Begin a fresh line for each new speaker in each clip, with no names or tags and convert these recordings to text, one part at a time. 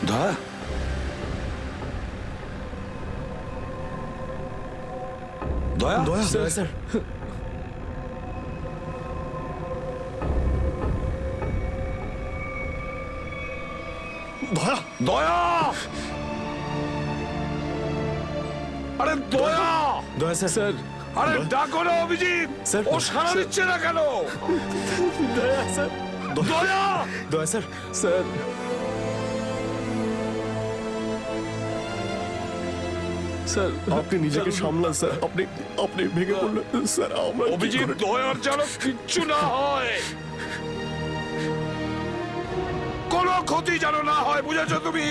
দয়া দয়া
দয়া স্যার দয়া
দয়া আরে দয়া
দয়া স্যার
আরে ডাকো না অভিজিৎ
স্যার,
ও সাড়া
স্যার।
দিচ্ছে না কেন?
দয়া স্যার
দয়া
দয়া স্যার স্যার স্যার আপনি নিজেকে সামলান স্যার। আপনি আপনি ভেঙে পড়লেন স্যার। আমরা কি
অভিজিৎ
করে-
দয়ার যেন কিচ্ছু না হয়, কোনো ক্ষতি যেন না হয়, বুঝেছো তুমি?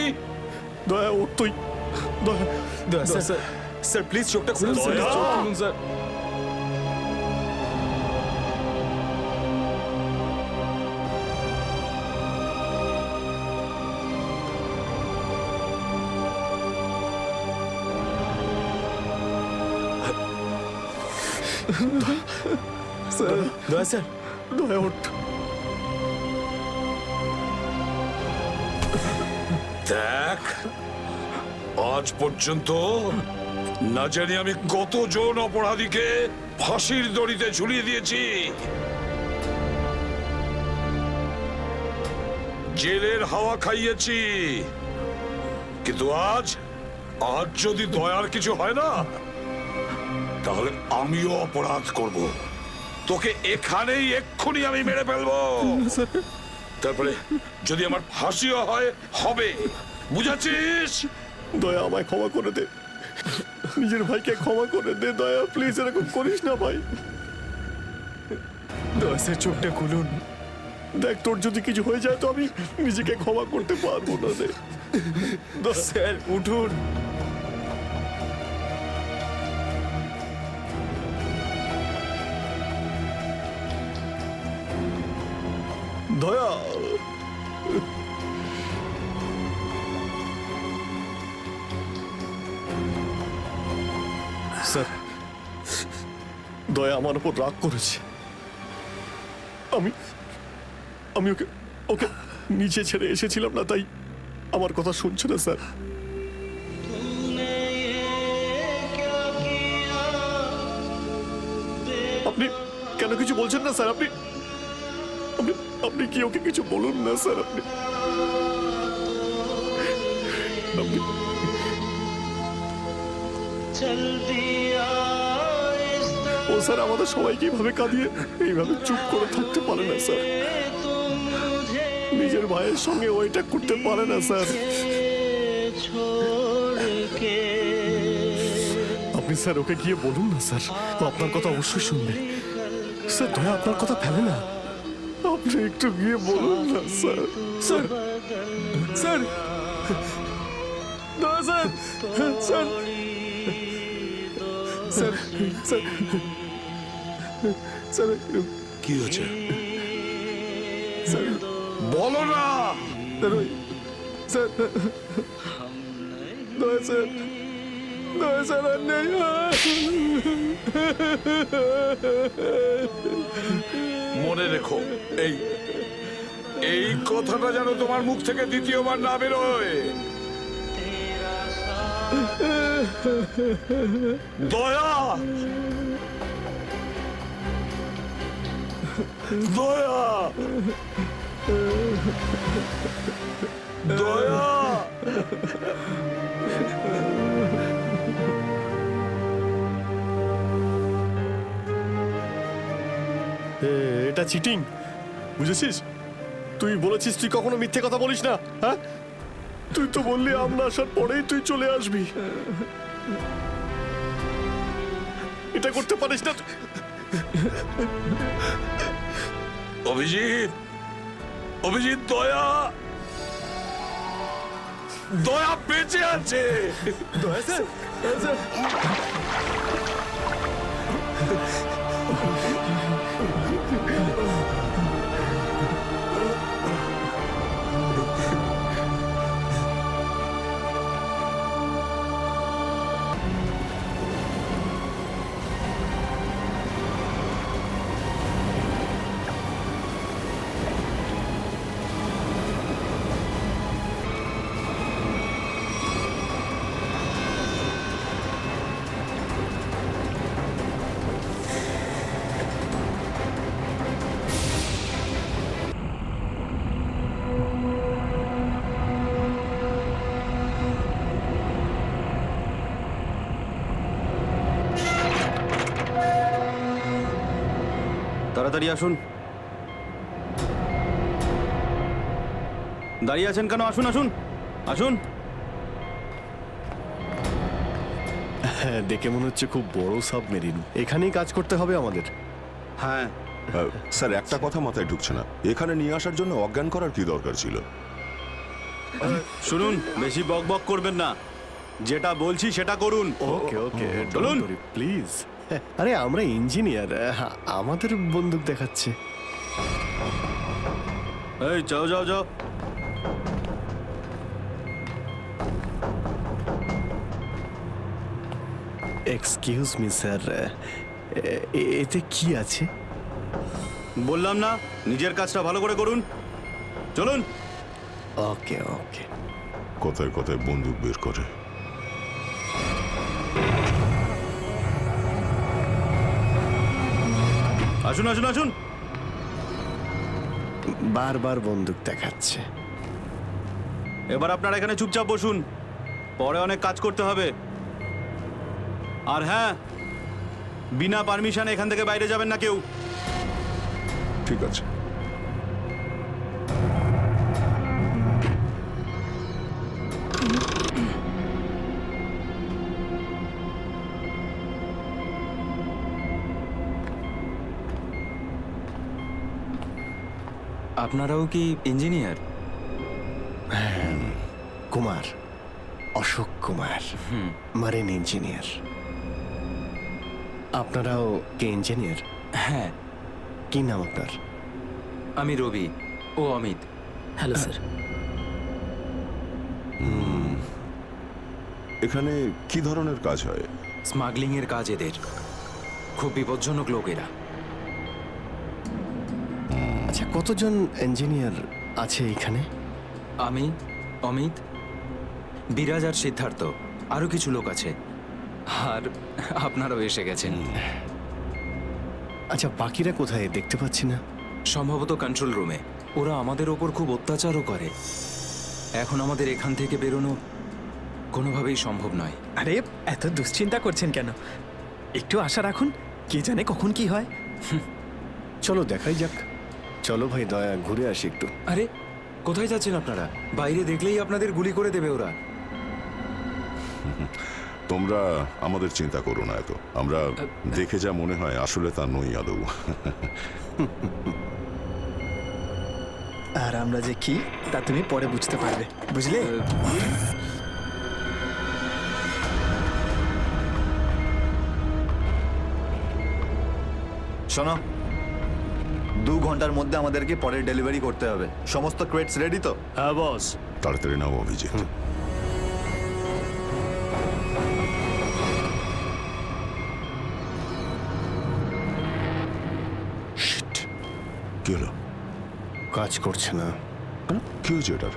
দয়া ওর তুই দয়া দয়া স্যার স্যার স্যার প্লিজ চোখটা খুলুন স্যার
দয়া!
চোখ খুলুন স্যার। স্যার দয়া স্যার দয়া ওঠ।
দেখ, আজ পর্যন্ত না জানি আমি কতজন অপরাধীকে ফাঁসির দড়িতে ঝুলিয়ে দিয়েছি, জেলের হাওয়া খাইয়েছি, কিন্তু আজ আজ যদি দয়ার কিছু হয় না, তাহলে আমিও অপরাধ করব। তোকে এখানেই এক্ষুনি আমি মেরে ফেলবো। তারপরে যদি আমার ফাঁসিও হয়, হবে, বুঝেছিস?
দয়া আমায় ক্ষমা করে দে, নিজের ভাইকে ক্ষমা করে দে। দয়া প্লিজ এরকম করিস না ভাই। দয়া স্যার চোখটা খুলুন। দেখ তোর যদি কিছু হয়ে যায় তো আমি নিজেকে ক্ষমা করতে পারবো না রে। স্যার উঠুন। দয়া স্যার দয়া আমার উপর রাগ করেছে। আমি আমি ওকে ওকে নিচে ছেড়ে এসেছিলাম না, তাই আমার কথা শুনছে না স্যার। আপনি কেন কিছু বলছেন না স্যার? আপনি আপনি আপনি কি ওকে কিছু বলুন না স্যার। আপনি আপনি ও স্যার আমাদের সবাইকে এইভাবে কাঁদিয়ে এইভাবে চুপ করে থাকতে পারে না স্যার। নিজের ভাইয়ের সঙ্গে ওইটা করতে পারে না স্যার। আপনি স্যার ওকে গিয়ে বলুন না স্যার, ও আপনার কথা অবশ্যই শুনবে। স্যার দয়া আপনার কথা ফেলে না, আপনি একটু গিয়ে বলুন না স্যার। স্যার স্যার দয়া sir sir sir sir sir
কি হয়েছে
স্যার
বলো না?
স্যার ওই স্যার দয়া স্যার দয়া স্যার আর নেই।
মনে রেখো, এই এই কথাটা যেন তোমার মুখ থেকে দ্বিতীয়বার না বেরোয়। দয়া দয়া দয়া
এটা চিটিং, বুঝেছিস? তুই বলেছিস তুই কখনো মিথ্যে কথা বলিস না। হ্যাঁ, তুই তো বললি আমরা আসার পরেই তুই চলে আসবি। এটা করতে পারিস না।
অভিজিৎ অভিজিৎ দয়া দয়া বেঁচে আছে।
দয়া স্যার স্যার
তাড়াতাড়ি আসুন। দাঁড়িয়ে আছেন কেন? আসুন আসুন আসুন।
হ্যাঁ, দেখে মনে হচ্ছে খুব বড় সাবমেরিন। এখানেই কাজ করতে হবে আমাদের।
হ্যাঁ,
স্যার, একটা কথা মাথায় ঢুকছে না, এখানে নিয়ে আসার জন্য অজ্ঞান করার কি দরকার ছিল?
শুনুন, বেশি বক বক করবেন না, যেটা বলছি সেটা করুন।
ওকে ওকে,
চলুন।
প্লিজ। আরে আমরা ইঞ্জিনিয়ার, আমাদের বন্দুক দেখাচ্ছে।
এই যাও যাও যাও।
এক্সকিউজ মি স্যার, এতে কি আছে?
বললাম না, নিজের কাজটা ভালো করে করুন। চলুন।
ওকে ওকে।
কথায় কথায় বন্দুক বের করে।
আসুন আসুন আসুন।
বারবার বন্দুক দেখাচ্ছে।
এবার আপনারা এখানে চুপচাপ বসুন, পরে অনেক কাজ করতে হবে। আর হ্যাঁ, বিনা পারমিশনে এখান থেকে বাইরে যাবেন না কেউ।
ঠিক আছে।
আপনারাও কি engineer?
Kumar, Ashok Kumar, marine engineer. আপনারাও কি ইঞ্জিনিয়ার?
হ্যাঁ,
কি নাম আপনার?
আমি রবি, ও অমিত।
Hello sir.
এখানে কি ধরনের কাজ হয়?
স্মাগলিং এর কাজ এদের। খুব বিপজ্জনক লোক এরা।
আচ্ছা, কতজন ইঞ্জিনিয়ার আছে এখানে?
আমি, অমিত, বিরাজ আর সিদ্ধার্থ, আরো কিছু লোক আছে। আর আপনারাও এসে গেছেন।
আচ্ছা, বাকিরা কোথায় দেখতে পাচ্ছি না?
সম্ভবত কন্ট্রোল রুমে। ওরা আমাদের ওপর খুব অত্যাচারও করে। এখন আমাদের এখান থেকে বেরোনো কোনোভাবেই সম্ভব নয়।
আরে এত দুশ্চিন্তা করছেন কেন? একটু আশা রাখুন, কে জানে কখন কি হয়।
চলো দেখাই যাক। চলো ভাই, দয়া ঘুরে আসি একটু।
আরে কোথায় যাচ্ছেন আপনারা? বাইরে দেখলেই আপনাদের গুলি করে দেবে ওরা।
তোমরা আমাদের চিন্তা করো না এত, আমরা দেখে যা মনে হয় আসলে তা নই আদৌ।
আর আমরা যে কি তা তুমি পরে বুঝতে পারবে, বুঝলে?
শোনো, 2 ঘন্টার মধ্যে আমাদেরকে পরের ডেলিভারি করতে হবে। সমস্ত ক্রেটস রেডি তো?
হ্যাঁ বস।
তাড়াতাড়ি নাও অভিজিৎ।
শিট,
কি হলো?
কাজ করছে না।
কেন? কি হয়েছে এটার?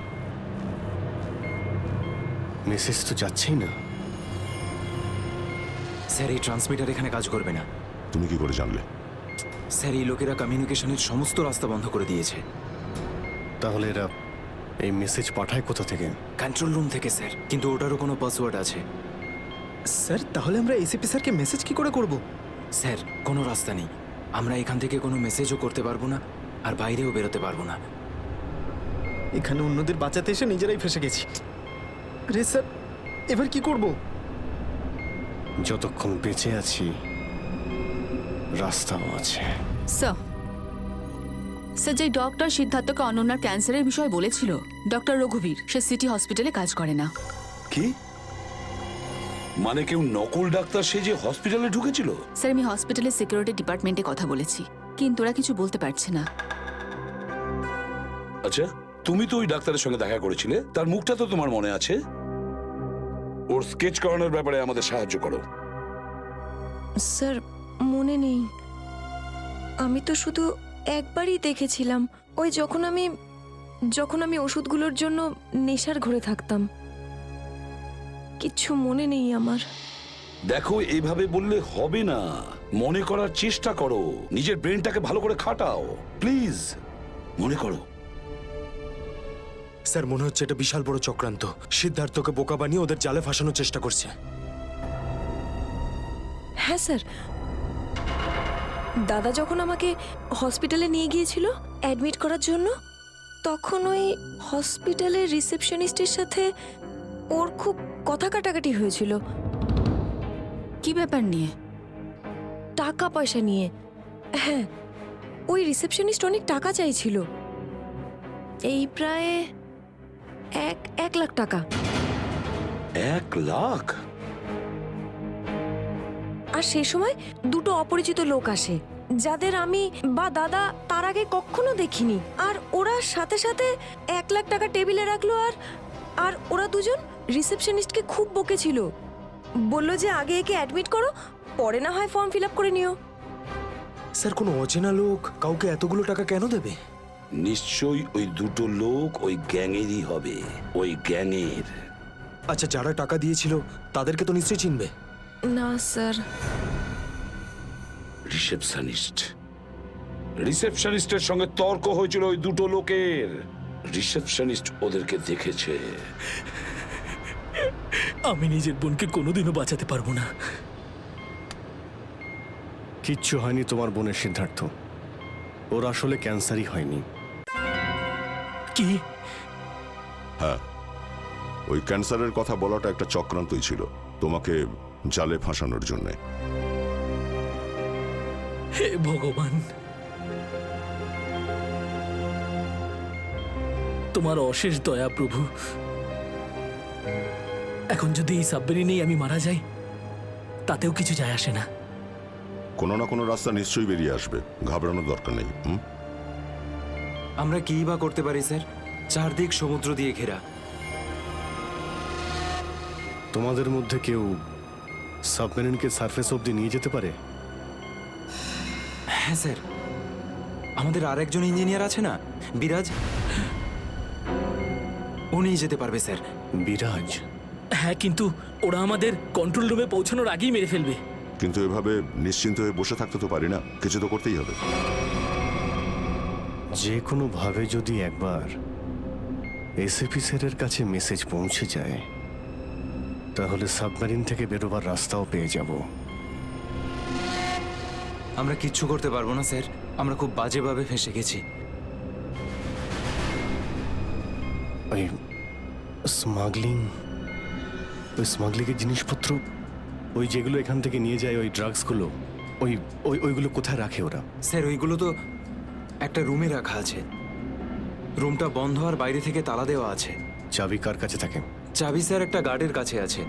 মেসেজ তো যাচ্ছেই না।
স্যার, এই ট্রান্সমিটার এখানে কাজ করবে না।
তুমি কি করে জানলে?
স্যার, এই লোকেরা কমিউনিকেশনের সমস্ত রাস্তা বন্ধ করে দিয়েছে।
তাহলে এরা এই মেসেজ পাঠায় কোথা থেকে?
কন্ট্রোল রুম থেকে স্যার, কিন্তু ওটারও কোনো পাসওয়ার্ড আছে।
স্যার, তাহলে আমরা এসিপি স্যারকে মেসেজ কি করে করব?
স্যার, কোনো রাস্তা নেই। আমরা এখান থেকে কোনো মেসেজও করতে পারবো না, আর বাইরেও বেরোতে পারবো না।
এখানে অন্যদের বাঁচাতে এসে নিজেরাই ফেসে গেছি। আরে স্যার, এবার কি করব?
যতক্ষণ বেঁচে আছি রাস্তাও আছে।
স্যার, স্যার, যে ডক্টর সিদ্ধার্থকে অনন্যার ক্যান্সারের বিষয়ে বলেছিল, ডক্টর রঘুবীর, সে সিটি হসপিটালে কাজ করে না।
কি মানে? কেউ নকল ডাক্তার সেজে হসপিটালে ঢুকেছিল?
স্যার, আমি হসপিটালের সিকিউরিটি ডিপার্টমেন্টে কথা বলেছি, কিন্তু ওরা কিছু বলতে পারছে না।
আচ্ছা, তুমি তো ওই ডাক্তারের সঙ্গে দেখা করেছিলে, তার মুখটা তো তোমার মনে আছে। ওর স্কেচ করানোর ব্যাপারে আমাদের সাহায্য করো।
স্যার, মনে নেই। আমি তো শুধু একবারই দেখেছিলাম, ওই যখন আমি ওষুধগুলোর জন্য নেশার ঘরে থাকতাম। কিচ্ছু মনে নেই আমার।
দেখো, এইভাবে বললে হবে না। মনে করার চেষ্টা করো, নিজের ব্রেনটাকে ভালো করে খাটাও প্লিজ। মনে করো।
স্যার, মনে হচ্ছে এটা বিশাল বড় চক্রান্ত। সিদ্ধার্থকে বোকা বানিয়ে ওদের জালে ফাঁসানোর চেষ্টা করছে।
হ্যাঁ স্যার, দাদা যখন আমাকে হসপিটালে নিয়ে গিয়েছিল অ্যাডমিট করার জন্য, তখন ওই হসপিটালের রিসেপশনিস্টের সাথে ওর খুব কথা কাটাকাটি হয়েছিল
কি ব্যাপার নিয়ে?
টাকা পয়সা নিয়ে। হ্যাঁ, ওই রিসেপশনিস্ট অনেক টাকা চাইছিল, এই প্রায় 1 লাখ টাকা।
1 লাখ?
আর সেই সময় দুটো অপরিচিত লোক আসে, যাদের আমি বা দাদা তার আগে কখনো দেখিনি। আর ওরা সাথে সাথে 1 লাখ টাকা টেবিলে রাখলো। আর ওরা দুজন রিসেপশনিস্টকে খুব বকেছিল, বলল যে আগে একে অ্যাডমিট করো, পরে না হয় ফর্ম ফিল আপ করে নিও।
স্যার কোনো অচেনা লোক কাউকে এতগুলো টাকা কেন দেবে?
নিশ্চয়ই ওই দুটো লোক ওই গ্যাংয়েরই হবে, ওই গ্যাংয়ের।
আচ্ছা, যারা টাকা দিয়েছিল তাদেরকে তো নিশ্চয়ই চিনবে।
না স্যার।
রিসেপশনিস্টের সঙ্গে তর্ক হয়েছিল ওই দুটো লোকের। রিসেপশনিস্ট ওদেরকে দেখেছে।
আমি নিজের বোনকে কোনোদিনও বাঁচাতে পারবো না।
কিচ্ছু হয়নি তোমার বোনের সিদ্ধার্থ, ওর আসলে ক্যান্সারই হয়নি।
কি?
হ্যাঁ, ওই ক্যান্সারের কথা বলাটা একটা চক্রান্তই ছিল, তোমাকে জালে ফাঁসানোর জন্যে।
হে ভগবান, তোমার অশেষ দয়া প্রভু। এখন যদি এই সাবমেরিনেই আমি মারা যাই, তাতেও কিছু যায় আসে না।
কোনো না কোনো রাস্তা নিশ্চয়ই বেরিয়ে আসবে, ঘাবড়ানোর দরকার নেই।
আমরা কী বা করতে পারি স্যার? চারদিক সমুদ্র দিয়ে ঘেরা।
তোমাদের মধ্যে কেউ সাবমেরিনকে সারফেস অবধি নিয়ে যেতে পারে?
হ্যাঁ স্যার, আমাদের আরেকজন ইঞ্জিনিয়ার আছে না, বিরাজ, ও নিয়ে যেতে পারবে স্যার।
বিরাজ?
হ্যাঁ, কিন্তু ওরা আমাদের কন্ট্রোল রুমে পৌঁছানোর আগেই মেরে ফেলবে।
কিন্তু এভাবে নিশ্চিন্ত হয়ে বসে থাকতে তো পারি না, কিছু তো করতেই হবে।
যে কোনোভাবে যদি একবার এসএপি স্যারের কাছে মেসেজ পৌঁছে যায়, তাহলে সাবমেরিন থেকে বেরোবার রাস্তাও পেয়ে যাব।
আমরা কিচ্ছু করতে পারবো না স্যার, আমরা খুব বাজেভাবে ফেঁসে গেছি।
ওই স্মাগলিংয়ের জিনিসপত্র, ওই যেগুলো এখান থেকে নিয়ে যায়, ওই ড্রাগসগুলো, ওইগুলো কোথায় রাখে ওরা?
স্যার ওইগুলো তো একটা রুমে রাখা আছে, রুমটা বন্ধ আর বাইরে থেকে তালা দেওয়া আছে।
চাবি কার কাছে থাকে?
চাবি স্যার একটা গার্ডের কাছে আছে।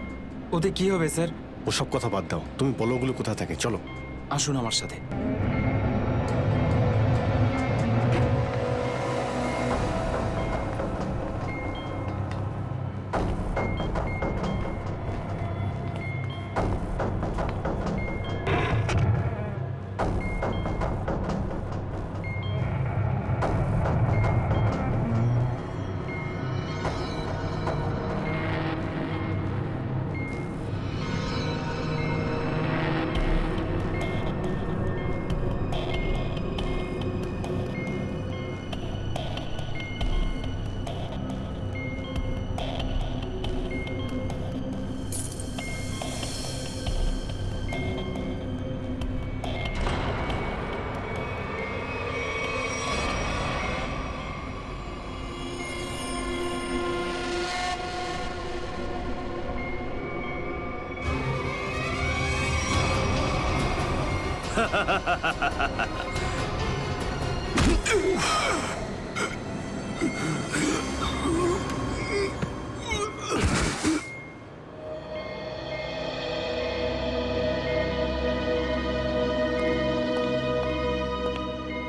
ওতে কি হবে স্যার?
ওসব কথা বাদ দাও, তুমি বলো ওগুলো কোথায় থাকে। চলো
আসুন আমার সাথে।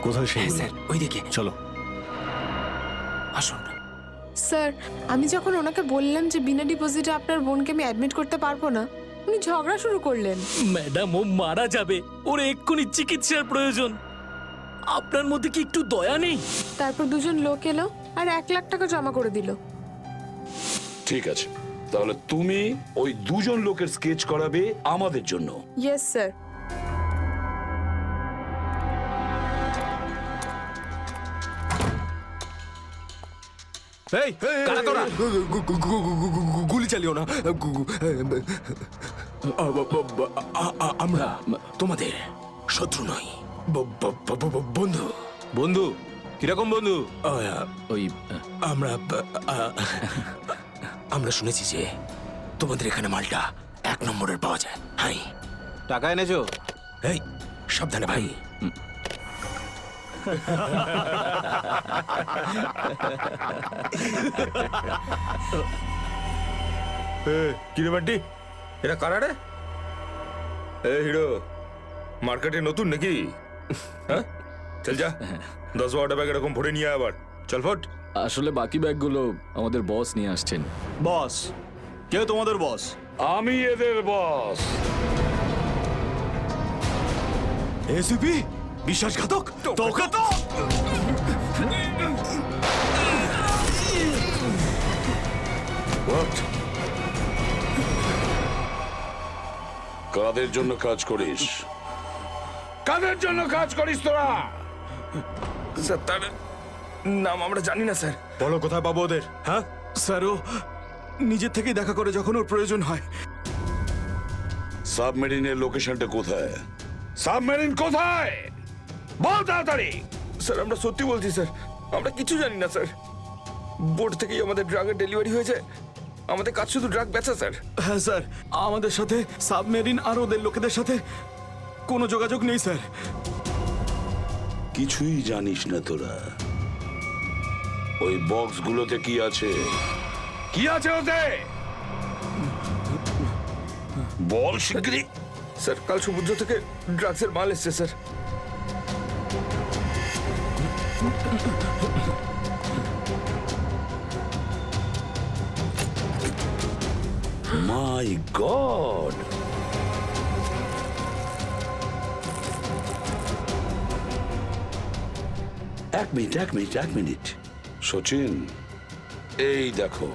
কোথায় সেই?
হ্যাঁ স্যার, ওইদিকে
চলো
আসুন।
স্যার, আমি যখন ওনাকে বললাম যে বিনা ডিপোজিটে আপনার বোনকে আমি অ্যাডমিট করতে পারবো না, উনি ঝগড়া শুরু করলেন।
ম্যাডাম, ও মারা যাবে, ওর এক্ষুনি চিকিৎসার প্রয়োজন। আপনার মধ্যে কি একটু দয়া নেই?
তারপর দুজন লোক এলো আর 1 লাখ টাকা জমা করে দিল।
ঠিক আছে, তাহলে তুমি ওই দুজন লোকের স্কেচ করাবে আমাদের জন্য।
Yes sir.
এই কারা তোরা? গুলি চালিও না। আমরা তোমাদের শত্রু নই। বন্ধু
বন্ধু কিরকম বন্ধু?
ওই আমরা শুনেছি যে তোমাদের এখানে মালটা 1 নম্বরের পাওয়া যায়। হাই,
টাকা এনেছো?
এই সাবধানে ভাই।
কিরে বান্টি, এরা কারা রে? এ হিরো, মার্কেটে নতুন নাকি? হ্যাঁ, চল যা 10-12টা ব্যাগ এরকম ভরে নিয়ে আবার চল ফট।
আসলে বাকি ব্যাগগুলো আমাদের বস নিয়ে আসছেন।
বস? কে তোমাদের বস?
আমি এদের বস।
এসিপি বিশ্বাসঘাতক, তোকে তো
What? কাদের জন্য কাজ করিস? কাদের জন্য কাজ করিস তোরা?
স্যার, তার নাম আমরা জানি না স্যার।
বলো কোথায় পাবো ওদের? হ্যাঁ
স্যার, ও নিজের থেকেই দেখা করে যখন ওর প্রয়োজন হয়।
সাবমেরিনের লোকেশনটা কোথায়? সাবমেরিন কোথায়? বল তাড়াতাড়ি।
স্যার, আমরা সত্যি বলছি স্যার, আমরা কিছু জানি না স্যার। বোর্ড থেকেই আমাদের ড্রাগের ডেলিভারি হয়েছে, আমাদের কাজ শুধু ড্রাগ বেচা স্যার।
হ্যাঁ স্যার, আমাদের সাথে সাবমেরিন আর ওদের লোকেদের সাথে কোনো যোগাযোগ নেই স্যার।
কিছুই জানিস না তোরা? ওই বক্সগুলোতে কি আছে? কি আছে ওতে? বল শিগগিরই।
স্যার, কাল সমুদ্র থেকে ড্রাগসের মাল এসছে স্যার।
মাই গড! এক মিনিট সচিন, এই দেখো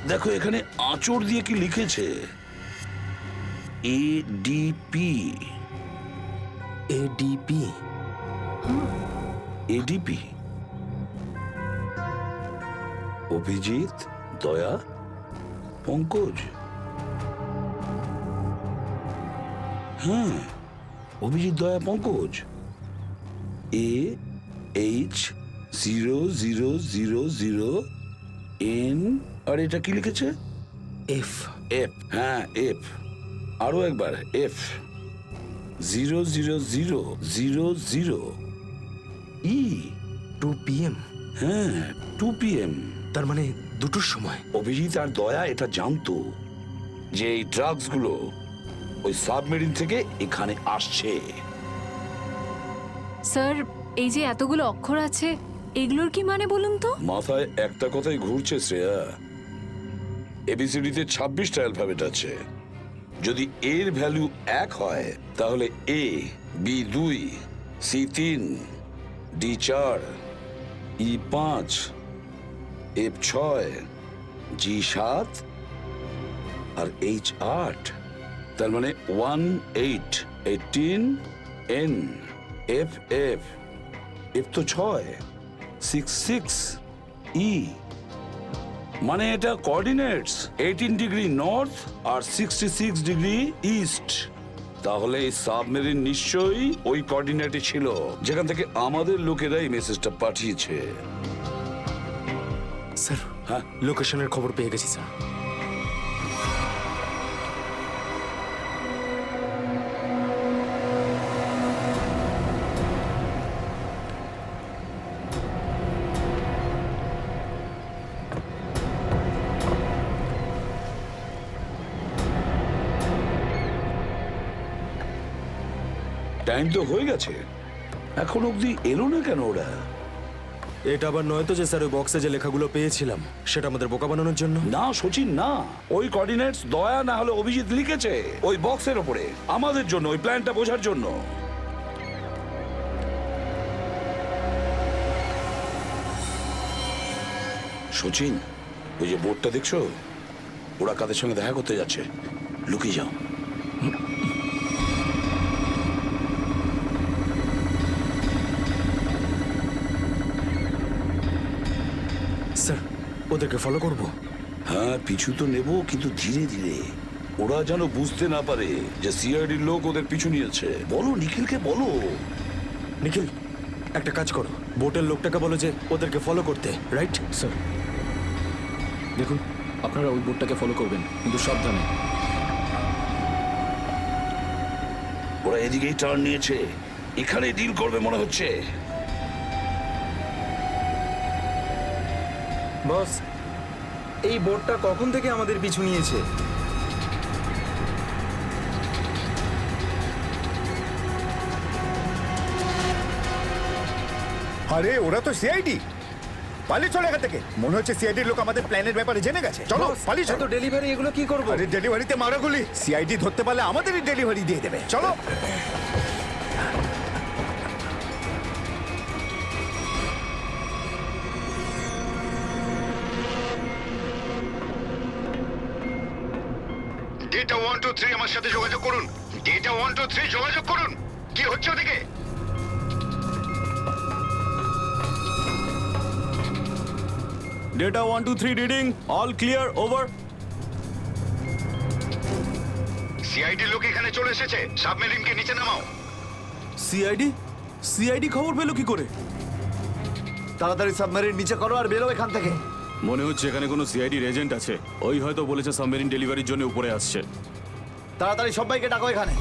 দেখো এখানে আঁচড় দিয়ে কি লিখেছে? এডিপি।
এডিপি?
এডিপি অভিজিৎ, দয়া, পঙ্কজ। হ্যাঁ, অভিজিৎ, দয়া, পঙ্কজ। AH0000N। আর এটা কি লিখেছে?
এফ।
এফ, হ্যাঁ এফ। আরো একবার এফ। 00000E।
2 PM?
হ্যাঁ, 2 PM।
তার মানে 2টোর সময়।
অভিজিৎ আর দয়া এটা জানতো যে এই ড্রাগস গুলো ওই সাবমেরিন থেকে এখানে আসছে।
স্যার, এই যে এতগুলো অক্ষর আছে, এগুলোর কি মানে বলুন তো?
মাথায় একটা কথাই ঘুরছে শ্রেয়া। এবিসিডিতে 26টা অ্যালফাবেট আছে। যদি এর ভ্যালু 1 হয় তাহলে A, B 2, C 3, D 4, E 5, F 6, G 7 R H 8। তার মানে 1 8 18 N F F F তো 6 6 6 E। মানে এটা কোঅর্ডিনেটস 18 ডিগ্রি নর্থ আর 66 ডিগ্রি ইস্ট। তাহলে এই সাবমেরিন নিশ্চয়ই ওই কোঅর্ডিনেটে ছিল যেখান থেকে আমাদের লোকেরা এই মেসেজটা পাঠিয়েছে।
স্যার,
হ্যাঁ,
লোকেশনের খবর পেয়ে গেছি স্যার।
টাইম তো হয়ে গেছে, এখন অবধি এলো না কেন ওরা?
এটা আবার নয় তো যে স্যার ওই বক্সে যে লেখাগুলো পেয়েছিলাম সেটা আমাদের বোকা বানানোর জন্য?
না সচিন, না। ওই কোঅর্ডিনেটস দয়া না হলে অভিজিৎ লিখেছে ওই বক্সের ওপরে আমাদের জন্য, ওই প্ল্যানটা বোঝার জন্য। সচিন, ওই যে বোর্ডটা দেখছো, ওরা কাদের সঙ্গে দেখা করতে যাচ্ছে। লুকিয়ে যাও।
স্যার, ওদেরকে ফলো করব?
হ্যাঁ, পিছু তো নেব, কিন্তু ধীরে ধীরে। ওরা যেন বুঝতে না পারে যে সিআইডির লোক ওদের পিছু নিয়েছে। বলো নিখিলকে বলো।
নিখিল একটা কাজ করো, বোটের লোকটাকে বলো যে ওদেরকে ফলো করতে, রাইট?
স্যার দেখুন, আপনারা ওই বোটটাকে ফলো করবেন, কিন্তু সাবধানে।
ওরা এদিকেই টার্ন নিয়েছে, এখানে ডিল করবে মনে হচ্ছে।
বস, এই বোটটা কখন থেকে আমাদের পিছু নিয়েছে?
আরে ওরা তো সিআইডি, পালিয়ে চলে এখান থেকে। মনে হচ্ছে সিআইডির লোক আমাদের প্ল্যানের ব্যাপারে জেনে গেছে। চলো পালিয়ে চলো।
ডেলিভারি এগুলো কি করবো?
আরে ডেলিভারিতে মারা গুলি, সিআইডি ধরতে পারলে আমাদেরই ডেলিভারি দিয়ে দেবে। চলো।
ডেটা 1 2 3 আমার সাথে যোগাযোগ করুন। ডেটা 1 2 3 যোগাযোগ করুন। কি হচ্ছে ওদিকে?
Data 1 2 3 reading, all clear, over.
CID লোক এখানে চলে এসেছে, সাবমেরিনকে নিচে নামাও।
সিআইডি খবর পেলো কি করে?
তাড়াতাড়ি সাবমেরিন নিচে করো আর বেরো এখান থেকে।
মনে হচ্ছে এখানে কোনো সিআইডির এজেন্ট আছে, ওই হয়তো বলেছে সাবমেরিন ডেলিভারির জন্য উপরে আসছে।
তাড়াতাড়ি সবাইকে ডাকো এখানে।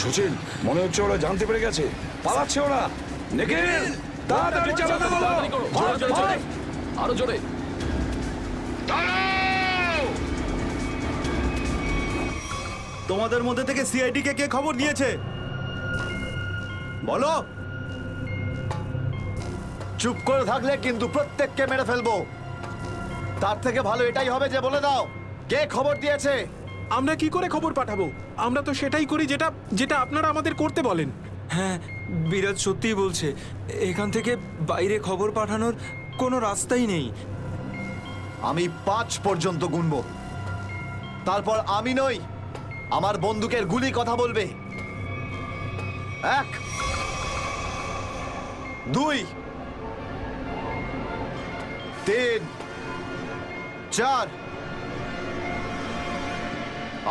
সচিন, মনে হচ্ছে ওরা জানতে পেরে গেছে, পালাচ্ছে ওরা। নিখিল, তাড়াতাড়ি চালাতে বলো।
আরো জোরে।
তোমাদের মধ্যে থেকে সিআইডি কে কে খবর দিয়েছে বলো।
চুপ করে থাকলে কিন্তু প্রত্যেককে মেরে ফেলবো। তার থেকে ভালো এটাই হবে যে বলে দাও কে খবর দিয়েছে।
আমরা কি করে খবর পাঠাবো? আমরা তো সেটাই করি যেটা যেটা আপনারা আমাদের করতে বলেন।
হ্যাঁ, বিরাজ সত্যিই বলছে, এখান থেকে বাইরে খবর পাঠানোর কোনো রাস্তাই নেই।
আমি 5 পর্যন্ত গুনবো, তারপর আমি নই, আমার বন্দুকের গুলি কথা বলবে। 1 2 3 4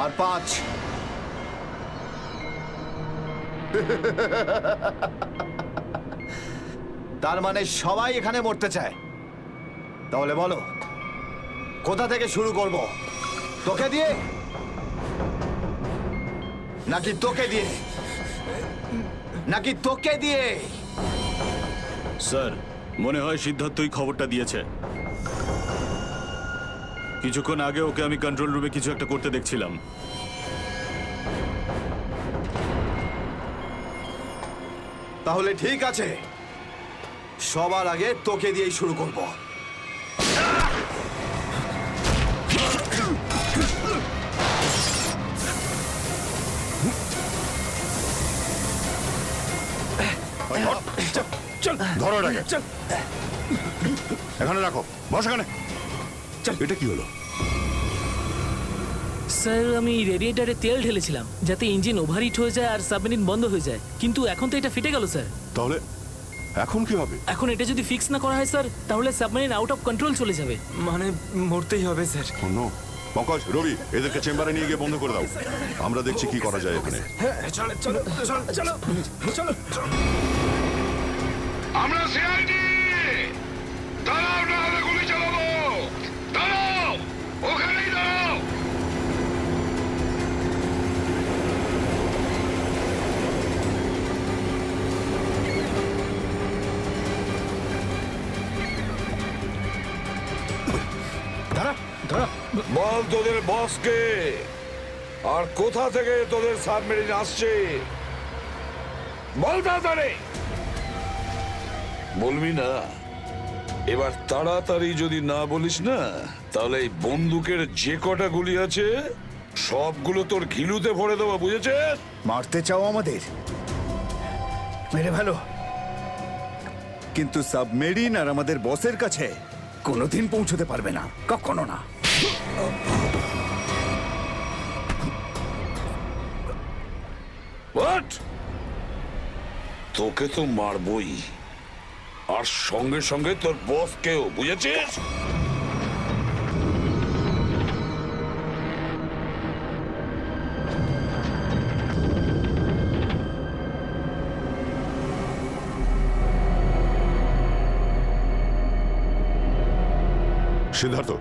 আর 5। তার মানে সবাই এখানে মরতে চায়। তাহলে বলো কোথা থেকে শুরু করব? তোকে দিয়ে নাকি তোকে দিয়ে? নাকি তোকে দিয়ে?
স্যার, মনে হয় সিদ্ধার্থই খবরটা দিয়েছে। কিছুক্ষণ আগে ওকে আমি কন্ট্রোল রুমে কিছু একটা করতে দেখছিলাম।
তাহলে ঠিক আছে, সবার আগে তোকে দিয়েই শুরু করব।
ধরো এটাকে, এখানে রাখো, বস এখানে। এটা কি হলো?
স্যার, আমি রেডিয়েটারে তেল ঢেলেছিলাম যাতে ইঞ্জিন ওভারহিট হয়ে যায় আর সাবমেরিন বন্ধ হয়ে যায়, কিন্তু এখন তো এটা ফেটে গেল স্যার।
তাহলে এখন কি হবে?
এখন এটা যদি ফিক্স না করা হয় স্যার, তাহলে সাবমেরিন আউট অফ কন্ট্রোল চলে যাবে।
মানে মরতেই হবে স্যার।
নো, পঙ্কজ, রবি, এদেরকে চেম্বারে নিয়ে গিয়ে বন্ধ করে দাও। আমরা দেখছি কি করা যায় এখানে।
আমরা সিআইডি, দাঁড়াও না হলে গুলি চালাবো। দাঁড়াও, ওখানেই দাঁড়াও। বল তোদের বসকে, আর কোথা থেকে তোদের সাবমেরিন আসছে বল তাড়াতাড়ি। বলবি না? এবার তাড়াতাড়ি যদি না বলিস না, তাহলে এই বন্দুকের যে কটা গুলি আছে সবগুলো তোর ঘিলুতে ভরে দেবো, বুঝেছিস?
মারতে চাও আমাদের? মেরে ভালো, কিন্তু সাবমেরিন আর আমাদের বসের কাছে কোনোদিন পৌঁছতে পারবে না, কখনো না।
হোয়াট? তোকে তো মারবই, আর সঙ্গে সঙ্গে তোর বসকেও, বুঝেছিস?
সিদ্ধার্থ,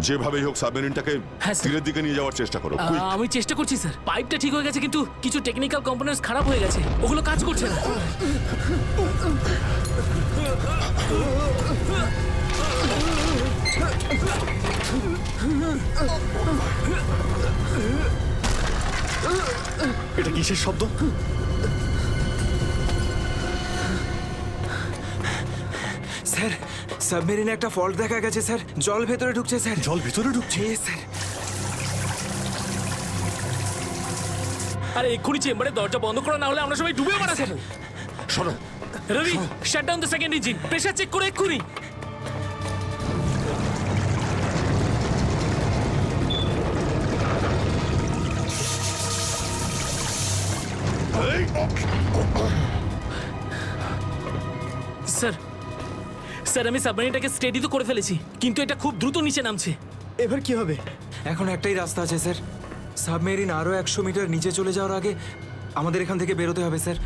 যেভাবেই হোক সাবমেরিনটাকে
হ্যাঁ, স্যার।
তীরের দিকে নিয়ে যাওয়ার চেষ্টা করো। quick!
আমি চেষ্টা করছি স্যার। পাইপটা ঠিক হয়ে গেছে কিন্তু কিছু টেকনিক্যাল কম্পোনেন্টস খারাপ হয়ে গেছে, ওগুলো কাজ করছে না।
এটা কিসের শব্দ?
স্যার, সাবমেরিনে একটা ফল্ট দেখা গেছে স্যার। জল ভেতরে ঢুকছে স্যার।
জল ভিতরে ঢুকছে?
স্যার।
আরে এক্ষুনি চেম্বারে দরজা বন্ধ করা, না হলে আমরা সবাই ডুবে মারা স্যার।
শোনো,
Ravi, shut down the second engine. Pressure check করে এক্ষুনি। স্যার, স্যার আমি সাবমেরিনটাকে স্টেডি তো করে ফেলেছি, কিন্তু এটা খুব দ্রুত নিচে নামছে।
এবার কি হবে?
এখন একটাই রাস্তা আছে স্যার। সাবমেরিন আরো 100 মিটার নিচে চলে যাওয়ার আগে আমাদের এখান থেকে বেরোতে হবে স্যার।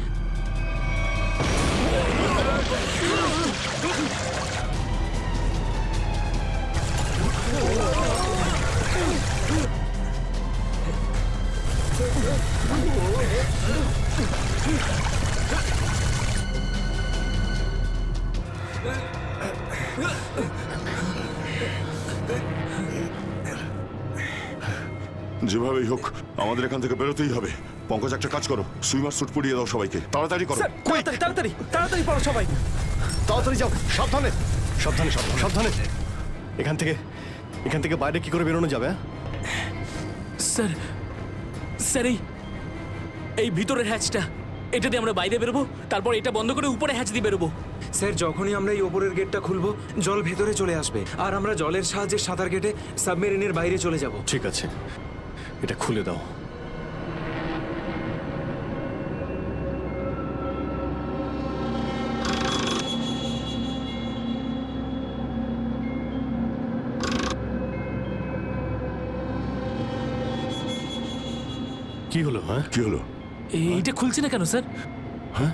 যেভাবেই হোক আমাদের এখান থেকে বেরোতেই হবে। পঙ্কজ, একটা কাজ করো, সুইমার স্যুট পরিয়ে দাও সবাইকে, তাড়াতাড়ি করো।
স্যার, তাড়াতাড়ি তাড়াতাড়ি তাড়াতাড়ি পড়ো সবাই।
তাড়াতাড়ি যাও, সাবধানে সাবধানে সাবধানে সাবধানে। এখান থেকে বাইরে কি করে বেরোনো যাবে?
স্যার, স্যার এই ভিতরের হ্যাচটা, এটা দিয়ে আমরা বাইরে বেরোবো, তারপর এটা বন্ধ করে উপরে হ্যাচ দিয়ে বেরোবো।
স্যার, যখনই আমরা এই ওপরের গেটটা খুলবো জল ভেতরে চলে আসবে, আর আমরা জলের সাহায্যে সাঁতার কেটে সাবমেরিনের বাইরে চলে যাব।
ঠিক আছে, এটা খুলে দাও। কি হলো? হ্যাঁ,
কি হলো?
এইটা খুলছে না কেন স্যার?
হ্যাঁ,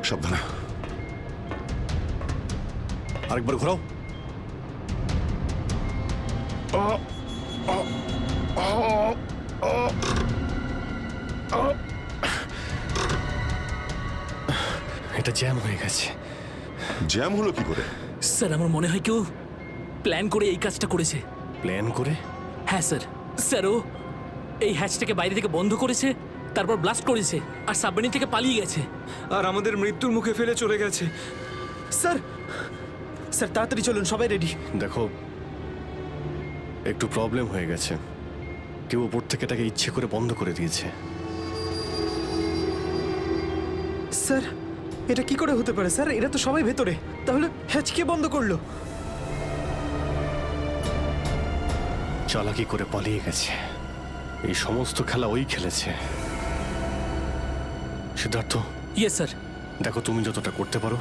সাবধানে।
আরেকবার ঘোরাও। এটা জ্যাম হয়ে গেছে।
জ্যাম হলো কি করে?
স্যার আমার মনে হয় কেউ প্ল্যান করে এই কাজটা করেছে।
প্ল্যান করে?
হ্যাঁ স্যার। স্যার ও এই হ্যাচটাকে বাইরে থেকে বন্ধ করেছে, তারপর ব্লাস্ট করেছে আর সাবমেরিন থেকে পালিয়ে গেছে।
আর আমাদের মৃত্যুর মুখে ফেলে চলে গেছে।
স্যার, স্যার তাড়াতাড়ি চলুন, সবাই রেডি।
দেখো, একটু প্রবলেম হয়ে গেছে। কেউ ওপর থেকে এটাকে ইচ্ছে করে বন্ধ করে দিয়েছে।
স্যার, এটা কি করে হতে পারে স্যার? এরা তো সবাই ভেতরে, তাহলে হ্যাচ কে বন্ধ করলো?
চালাকি করে পালিয়ে গেছে। এই সমস্ত খেলা ওই খেলেছে। সিদ্ধার্থ।
Yes sir.
দেখো, তুমি যতটা করতে পারো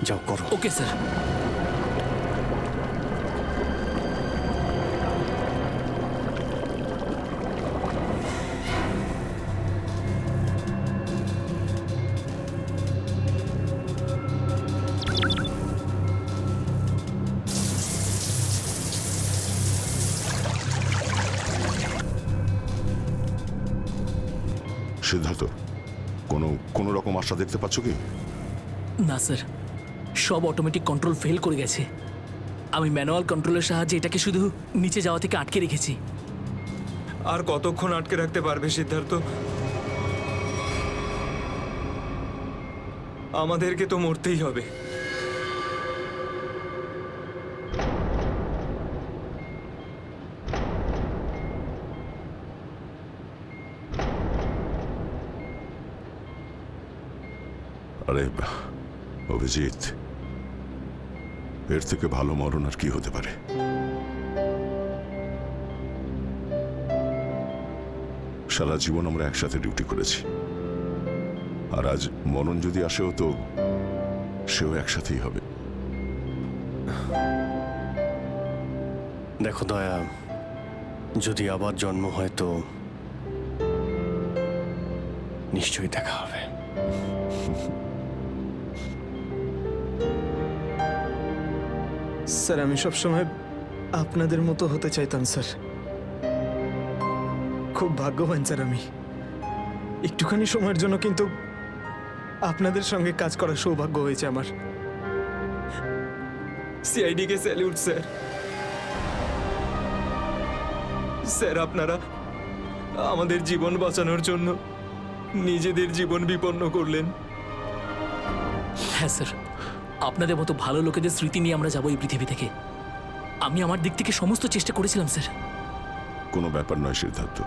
যাও করো।
Okay sir.
সিদ্ধার্থ, কোনো রকম আশা দেখতে পাচ্ছ কি?
না স্যার, সব অটোমেটিক কন্ট্রোল ফেল করে গেছে। আমি ম্যানুয়াল কন্ট্রোলের সাহায্যে এটাকে শুধু নিচে যাওয়া থেকে আটকে রেখেছি।
আর কতক্ষণ আটকে রাখতে পারবে সিদ্ধার্থ? আমাদেরকে তো মরতেই হবে।
আরে অভিজিৎ, এর থেকে ভালো মরণ আর কি হতে পারে? সারা জীবন আমরা একসাথে ডিউটি করেছি, আর আজ মরণ যদি আসেও তো সেও একসাথেই হবে।
দেখো দয়া, যদি আবার জন্ম হয় তো নিশ্চয়ই দেখা হবে।
স্যার আমি সবসময় আপনাদের মতো হতে চাইতাম স্যার। খুব ভাগ্যবান স্যার আমি, একটুখানি সময়ের জন্য কিন্তু আপনাদের সঙ্গে কাজ করার সৌভাগ্য হয়েছে আমার। সিআইডি কে স্যালিউট স্যার। স্যার আপনারা আমাদের জীবন বাঁচানোর জন্য নিজেদের জীবন বিপন্ন করলেন।
হ্যাঁ স্যার, আপনাদের মতো ভালো লোকেদের স্মৃতি নিয়ে আমরা যাবো এই পৃথিবী থেকে। আমি আমার দিক থেকে সমস্ত চেষ্টা করেছিলাম স্যার।
কোনো ব্যাপার নয় সিদ্ধার্থ,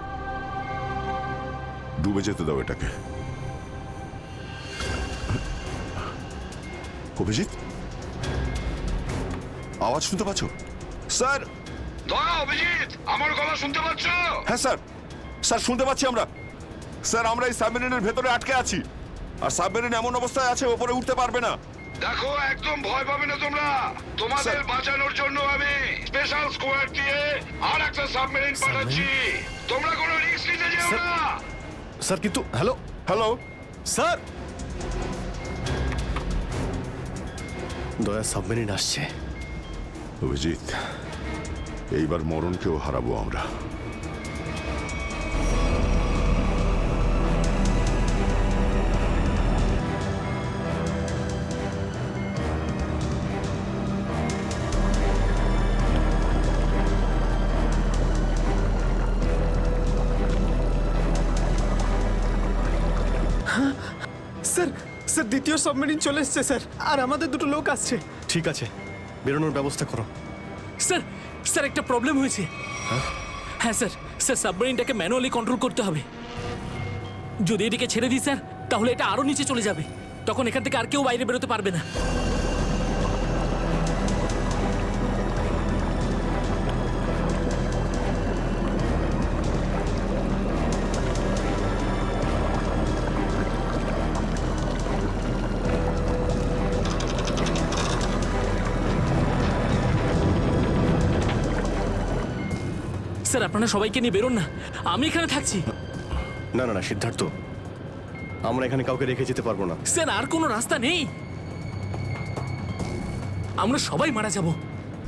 ডুবে যেতে দাও এটাকে। অভিজিৎ, আওয়াজ শুনতে পাচ্ছ? স্যার!
অভিজিৎ, আমার গলা শুনতে পাচ্ছ?
হ্যাঁ স্যার, স্যার শুনতে পাচ্ছি আমরা। স্যার আমরা এই সাবমেরিনের ভেতরে আটকে আছি, আর সাবমেরিন এমন অবস্থায় আছে ওপরে উঠতে পারবে না।
দেখো, একদম ভয় পাবে না তোমরা। তোমাদের বাঁচানোর জন্য আমি স্পেশাল স্কোয়াড দিয়ে আর একটা সাবমেরিন পাঠাচ্ছি। তোমরা কোনো রিস্ক নিতে যেও না।
স্যার কিন্তু হ্যালো
হ্যালো
স্যার, দয়া সাবমেরিন আসছে।
অভিজিৎ, এইবার মরণকেও হারাবো আমরা।
স্যার স্যার দ্বিতীয় সাবমেরিন চলে এসছে স্যার, আর আমাদের দুটো লোক আসছে।
ঠিক আছে, বেরোনোর ব্যবস্থা করো।
স্যার, স্যার একটা প্রবলেম হয়েছে। হ্যাঁ স্যার, স্যার সাবমেরিনটাকে ম্যানুয়ালি কন্ট্রোল করতে হবে। যদি এদিকে ছেড়ে দিই স্যার, তাহলে এটা আরো নিচে চলে যাবে। তখন এখান থেকে আর কেউ বাইরে বেরোতে পারবে না। স্যার আপনারা সবাইকে নিয়ে বেরোন না, আমি এখানে থাকছি।
না না না সিদ্ধার্থ, আমরা এখানে কাউকে রেখে যেতে পারবো না।
স্যার আর কোনো রাস্তা নেই, আমরা সবাই মারা যাব।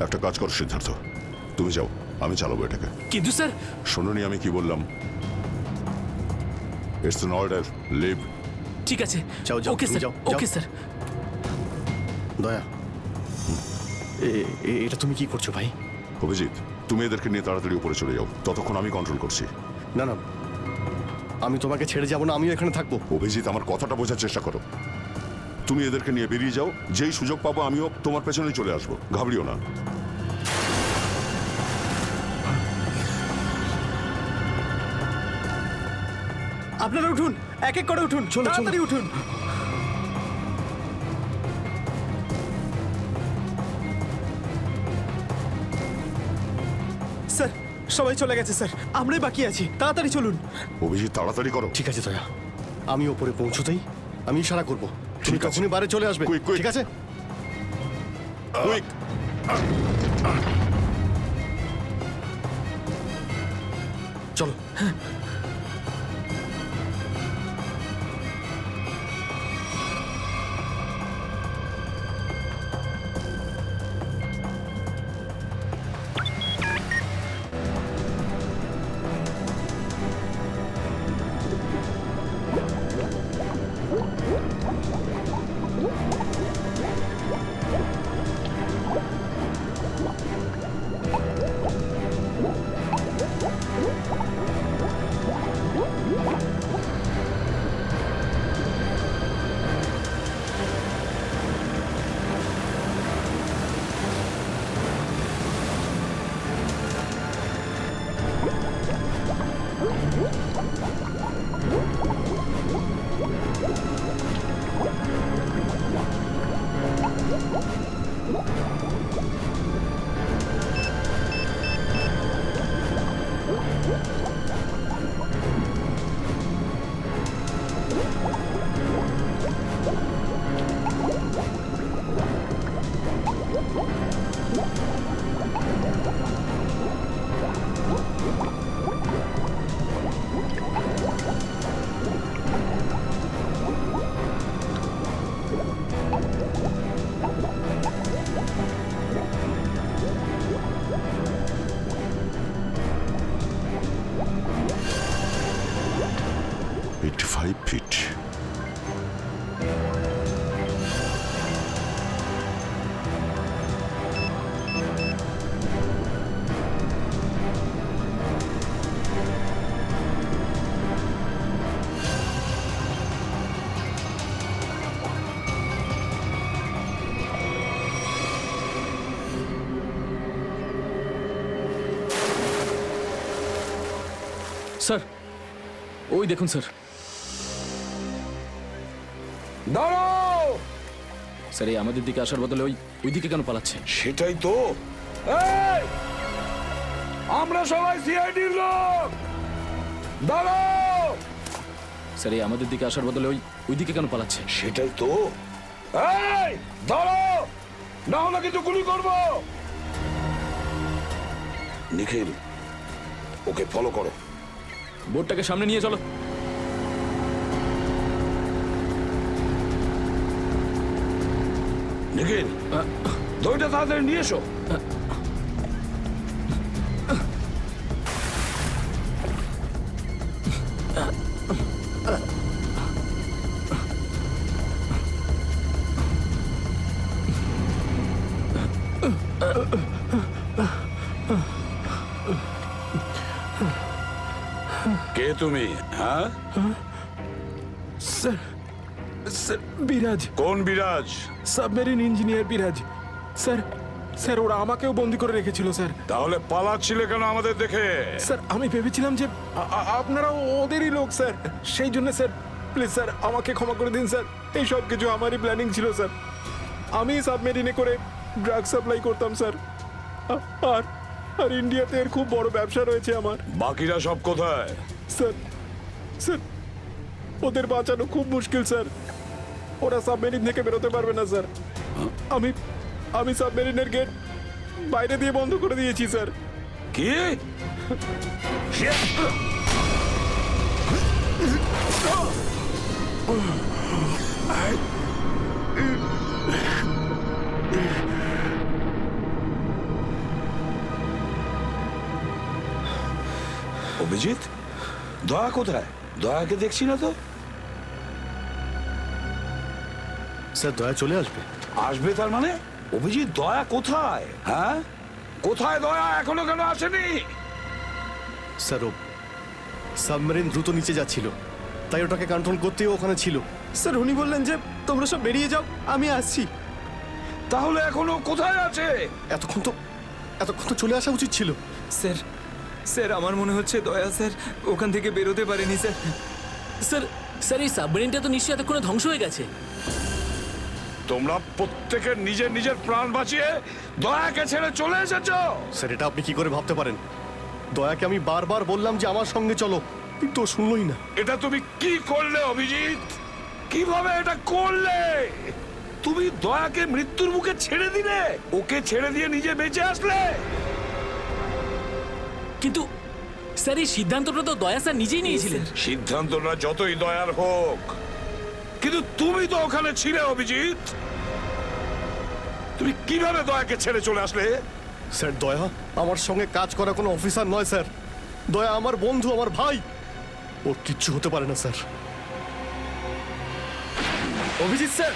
একটা কাজ করো সিদ্ধার্থ, তুমি যাও, আমি চালাবো এটাকে।
কিন্তু স্যার,
শোনোনি আমি কি বললাম? It's an order, leave.
ঠিক আছে,
যাও যাও,
ওকে
তুমি
স্যার,
যাও,
ওকে
যাও।
স্যার।
দয়া, এটা তুমি কি করছো ভাই?
অভিজিৎ, তুমি এদেরকে নিয়ে তাড়াতাড়ি উপরে চলে যাও, ততক্ষণ আমি কন্ট্রোল করছি।
না না, আমি তোমাকে ছেড়ে যাব না, আমিও এখানে থাকবো।
অভিজিৎ, আমার কথাটা বোঝার চেষ্টা করো। তুমি এদেরকে নিয়ে বেরিয়ে যাও, যেই সুযোগ পাবো আমিও তোমার পেছনেই চলে আসবো, ঘাবড়িও না।
আপনারা উঠুন, এক এক করে উঠুন, তাড়াতাড়ি উঠুন। স্যার সবাই চলে গেছে স্যার, আমরাই বাকি আছি, তাড়াতাড়ি চলুন।
অভিজিৎ তাড়াতাড়ি করো।
ঠিক আছে দয়া, আমি ওপরে পৌঁছতেই আমি ইশারা করবো, তুমি
ঠিক আছে।
তখনই বাইরে চলে আসবে।
Quick, quick.
ঠিক আছে?
কুইক।
চলো।
5 ফিট।
স্যার ওই দেখুন স্যার।
দাঁড়াও!
স্যার এই আমাদের দিকে আসার বদলে ওই দিকে কেন পালাচ্ছে?
সেটাই তো। এই! আমরা সবাই সিআইডির লোক। দাঁড়াও!
স্যার এই আমাদের দিকে আসার বদলে ওই দিকে কেন পালাচ্ছে?
সেটাই তো। এই! দাঁড়াও! না হলে কিন্তু গুলি করবো। নিখিল, ওকে ফলো করো।
বোর্ডটাকে সামনে নিয়ে চলো।
নিখিল, দইটা তাড়াতাড়ি নিয়ে এসো। কে তুমি? হ্যাঁ
স্যার, স্যার বিরাজ।
কোন বিরাজ?
সাবমেরিন ইঞ্জিনিয়ার বিরাজ। স্যার, স্যার ওরা আমাকেও বন্দি করে রেখেছিল স্যার।
তাহলে পালাচ্ছিলে কেন আমাদের দেখে?
স্যার আমি ভেবেছিলাম যে আপনারা ওদেরই লোক স্যার, সেই জন্য স্যার প্লিজ স্যার আমাকে ক্ষমা করে দিন স্যার। এই সব কিছু আমারই প্ল্যানিং ছিল স্যার। আমি সাবমেরিনে করে ড্রাগ সাপ্লাই করতাম স্যার। আর আর ইন্ডিয়াতে এর খুব বড় ব্যবসা রয়েছে আমার।
বাকিরা সব কোথায়?
স্যার, স্যার ওদের বাঁচানো খুব মুশকিল স্যার। ওরা সাবমেরিন থেকে বেরোতে পারবে না স্যার। আমি সাবমেরিনের গেট বাইরে দিয়ে বন্ধ করে দিয়েছি স্যার।
কি? অভিজিৎ, দয়া কোথায়? দয়াকে দেখছি না তো।
স্যার দয়া চলে আসবে।
আসবে তার মানে? অভিজিৎ, দয়া কোথায়? হ্যাঁ, কোথায় দয়া? এখনো কেন আসেনি?
স্যার ও সাবমেরিন দ্রুত নিচে যাচ্ছিল, তাই ওটাকে কন্ট্রোল করতেও ওখানে ছিল।
স্যার উনি বললেন যে তোমরা সব বেরিয়ে যাও, আমি আসছি।
তাহলে এখনো কোথায় আছে?
এতক্ষণ তো চলে আসা উচিত ছিল।
স্যার, স্যার আমার মনে হচ্ছে দয়া স্যার ওখান থেকে বেরোতে পারেনি স্যার।
স্যার স্যার এই সাবমেরিনটা তো নিশ্চয়ই এতক্ষণে ধ্বংস হয়ে গেছে।
তোমরা প্রত্যেকে নিজের নিজের প্রাণ বাঁচিয়ে দয়াকে ছেড়ে চলে এসেছো।
স্যার এটা আপনি কি করে ভাবতে পারেন? দয়াকে আমি বারবার বললাম যে আমার সঙ্গে চলো, কিন্তু ও শুনলই না।
এটা তুমি কি করলে অভিজিৎ? কিভাবে এটা করলে? তুমি দয়াকে মৃত্যুর মুখে ছেড়ে দিলে, ওকে ছেড়ে দিয়ে নিজে বেঁচে আসলে।
কিন্তু স্যার এই সিদ্ধান্তটা তো দয়া স্যার নিজেই নিয়েছিলেন।
সিদ্ধান্তটা যতই দয়ার হোক, কিন্তু তুমি তো ওখানে ছিলে অভিজিৎ। তুমি কিভাবে দয়াকে ছেড়ে চলে আসলে?
স্যার দয়া আমার সঙ্গে কাজ করা কোনো অফিসার নয় স্যার। দয়া আমার বন্ধু, আমার ভাই। ওর কিচ্ছু হতে পারে না স্যার।
অভিজিৎ স্যার,